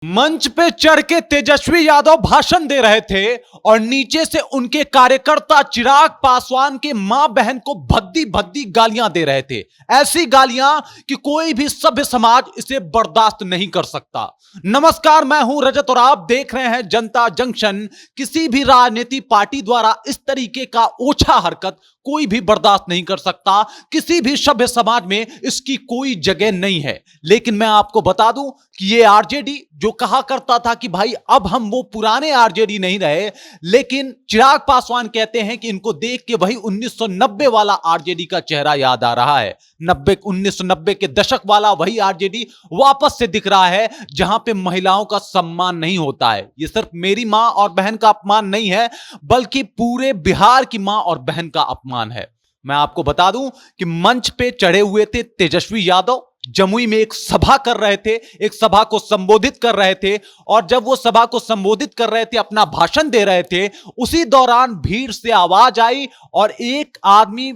मंच पे चढ़ के तेजस्वी यादव भाषण दे रहे थे और नीचे से उनके कार्यकर्ता चिराग पासवान के मां बहन को भद्दी भद्दी गालियां दे रहे थे। ऐसी गालियां कि कोई भी सभ्य समाज इसे बर्दाश्त नहीं कर सकता। नमस्कार, मैं हूं रजत और आप देख रहे हैं जनता जंक्शन। किसी भी राजनीतिक पार्टी द्वारा इस तरीके का ओछा हरकत कोई भी बर्दाश्त नहीं कर सकता। किसी भी सभ्य समाज में इसकी कोई जगह नहीं है। लेकिन मैं आपको बता दूं कि ये आरजेडी जो कहा करता था कि भाई अब हम वो पुराने आरजेडी नहीं रहे, लेकिन चिराग पासवान कहते हैं कि इनको देख के वही 1990 वाला आरजेडी का चेहरा याद आ रहा है। 1990 के दशक वाला वही आरजेडी वापस से दिख रहा है, जहां पे महिलाओं का सम्मान नहीं होता है। ये सिर्फ मेरी मां और बहन का अपमान नहीं है, बल्कि पूरे बिहार की मां और बहन का अपमान है। मैं आपको बता दूं कि मंच पे चढ़े हुए थे तेजस्वी यादव, जमुई में एक सभा कर रहे थे, एक सभा को संबोधित कर रहे थे। और जब वो सभा को संबोधित कर रहे थे, अपना भाषण दे रहे थे, उसी दौरान भीड़ से आवाज आई और एक आदमी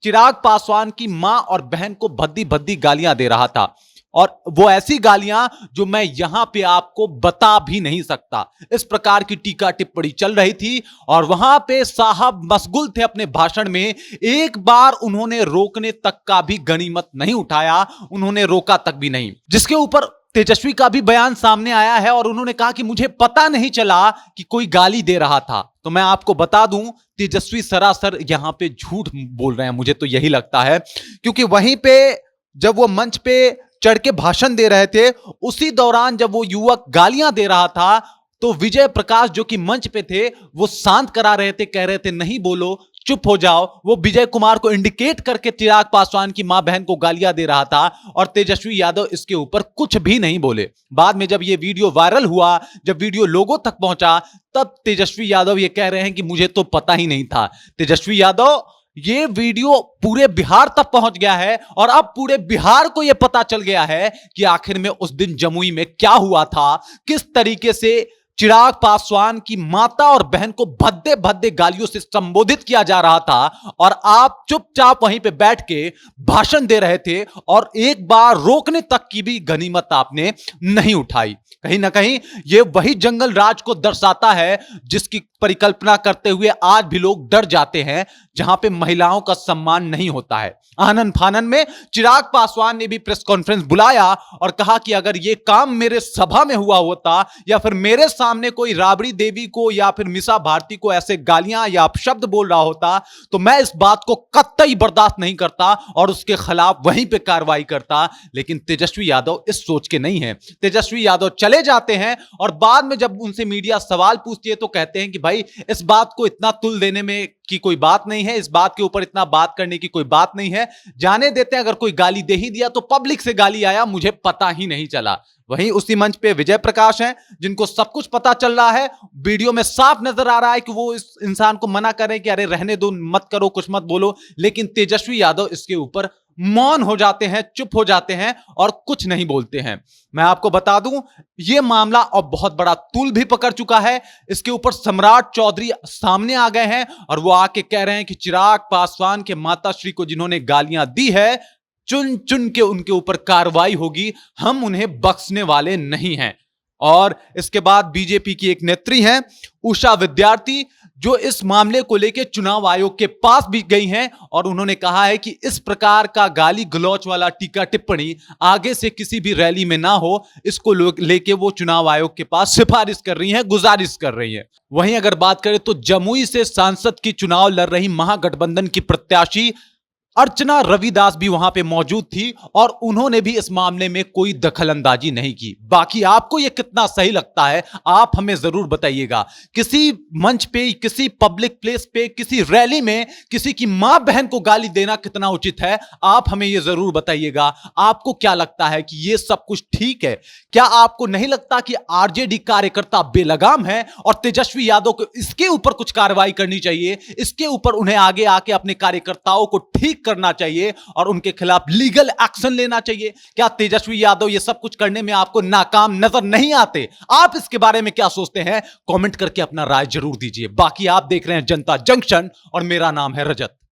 चिराग पासवान की मां और बहन को भद्दी भद्दी गालियां दे रहा था। और वो ऐसी गालियां जो मैं यहां पे आपको बता भी नहीं सकता। इस प्रकार की टीका टिप्पणी चल रही थी और वहां पे साहब मशगूल थे अपने भाषण में। एक बार उन्होंने रोकने तक का भी गनीमत नहीं उठाया, उन्होंने रोका तक भी नहीं। जिसके ऊपर तेजस्वी का भी बयान सामने आया है और उन्होंने कहा कि मुझे पता नहीं चला कि कोई गाली दे रहा था। तो मैं आपको बता दूं, तेजस्वी सरासर यहां पे झूठ बोल रहे हैं, मुझे तो यही लगता है। क्योंकि वहीं पे जब वो मंच पे चढ़ के भाषण दे रहे थे, उसी दौरान जब वो युवक गालियां दे रहा था, तो विजय प्रकाश जो कि मंच पे थे, वो शांत करा रहे थे, कह रहे थे नहीं बोलो, चुप हो जाओ। वो विजय कुमार को इंडिकेट करके चिराग पासवान की मां बहन को गालियां दे रहा था और तेजस्वी यादव इसके ऊपर कुछ भी नहीं बोले। बाद में जब ये वीडियो वायरल हुआ, जब वीडियो लोगों तक पहुंचा, तब तेजस्वी यादव ये कह रहे हैं कि मुझे तो पता ही नहीं था। तेजस्वी यादव, ये वीडियो पूरे बिहार तक पहुंच गया है और अब पूरे बिहार को यह पता चल गया है कि आखिर में उस दिन जमुई में क्या हुआ था, किस तरीके से चिराग पासवान की माता और बहन को भद्दे भद्दे गालियों से संबोधित किया जा रहा था और आप चुपचाप वहीं पे बैठ के भाषण दे रहे थे और एक बार रोकने तक की भी गनीमत आपने नहीं उठाई। कहीं ना कहीं ये वही जंगल राज को दर्शाता है जिसकी परिकल्पना करते हुए आज भी लोग डर जाते हैं, जहां पे महिलाओं का सम्मान नहीं होता है। आनन फानन में चिराग पासवान ने भी प्रेस कॉन्फ्रेंस बुलाया और कहा कि अगर ये काम मेरे सभा में हुआ होता या फिर मेरे सामने कोई राबड़ी देवी को या फिर मीसा भारती को ऐसे गालियां या अपशब्द बोल रहा होता, तो मैं इस बात को कतई बर्दाश्त नहीं करता और उसके खिलाफ वहीं पे कार्रवाई करता। लेकिन तेजस्वी यादव इस सोच के नहीं है। तेजस्वी यादव चले जाते हैं और बाद में जब उनसे मीडिया सवाल पूछती है तो कहते हैं कि भाई इस बात को इतना तुल देने में की कोई बात नहीं है, इस बात के ऊपर इतना बात करने की कोई बात नहीं है, जाने देते हैं। अगर कोई गाली दे ही दिया तो पब्लिक से गाली आया, मुझे पता ही नहीं चला। वहीं उसी मंच पे विजय प्रकाश हैं, जिनको सब कुछ पता चल रहा है। वीडियो में साफ नजर आ रहा है कि वो इस इंसान को मना करें कि अरे रहने दो, मत करो, कुछ मत बोलो। लेकिन तेजस्वी यादव इसके ऊपर मौन हो जाते हैं, चुप हो जाते हैं और कुछ नहीं बोलते हैं। मैं आपको बता दूं, यह मामला अब बहुत बड़ा तूल भी पकड़ चुका है। इसके ऊपर सम्राट चौधरी सामने आ गए हैं और वो आके कह रहे हैं कि चिराग पासवान के माताश्री को जिन्होंने गालियां दी है, चुन चुन के उनके ऊपर कार्रवाई होगी, हम उन्हें बख्शने वाले नहीं हैं। और इसके बाद बीजेपी की एक नेत्री हैं उषा विद्यार्थी, जो इस मामले को लेकर चुनाव आयोग के पास भी गई हैं और उन्होंने कहा है कि इस प्रकार का गाली गलौच वाला टीका टिप्पणी आगे से किसी भी रैली में ना हो, इसको लेके वो चुनाव आयोग के पास सिफारिश कर रही हैं, गुजारिश कर रही हैं। वहीं अगर बात करें तो जमुई से सांसद की चुनाव लड़ रही महागठबंधन की प्रत्याशी अर्चना रविदास भी वहां पे मौजूद थी और उन्होंने भी इस मामले में कोई दखलंदाजी नहीं की। बाकी आपको यह कितना सही लगता है, आप हमें जरूर बताइएगा। किसी मंच पे, किसी पब्लिक प्लेस पे, किसी रैली में किसी की मां बहन को गाली देना कितना उचित है, आप हमें यह जरूर बताइएगा। आपको क्या लगता है कि यह सब कुछ ठीक है? क्या आपको नहीं लगता कि आरजेडी कार्यकर्ता बेलगाम है और तेजस्वी यादव को इसके ऊपर कुछ कार्रवाई करनी चाहिए? इसके ऊपर उन्हें आगे आके अपने कार्यकर्ताओं को ठीक करना चाहिए और उनके खिलाफ लीगल एक्शन लेना चाहिए। क्या तेजस्वी यादव ये सब कुछ करने में आपको नाकाम नजर नहीं आते? आप इसके बारे में क्या सोचते हैं? कमेंट करके अपना राय जरूर दीजिए। बाकी आप देख रहे हैं जनता जंक्शन और मेरा नाम है रजत।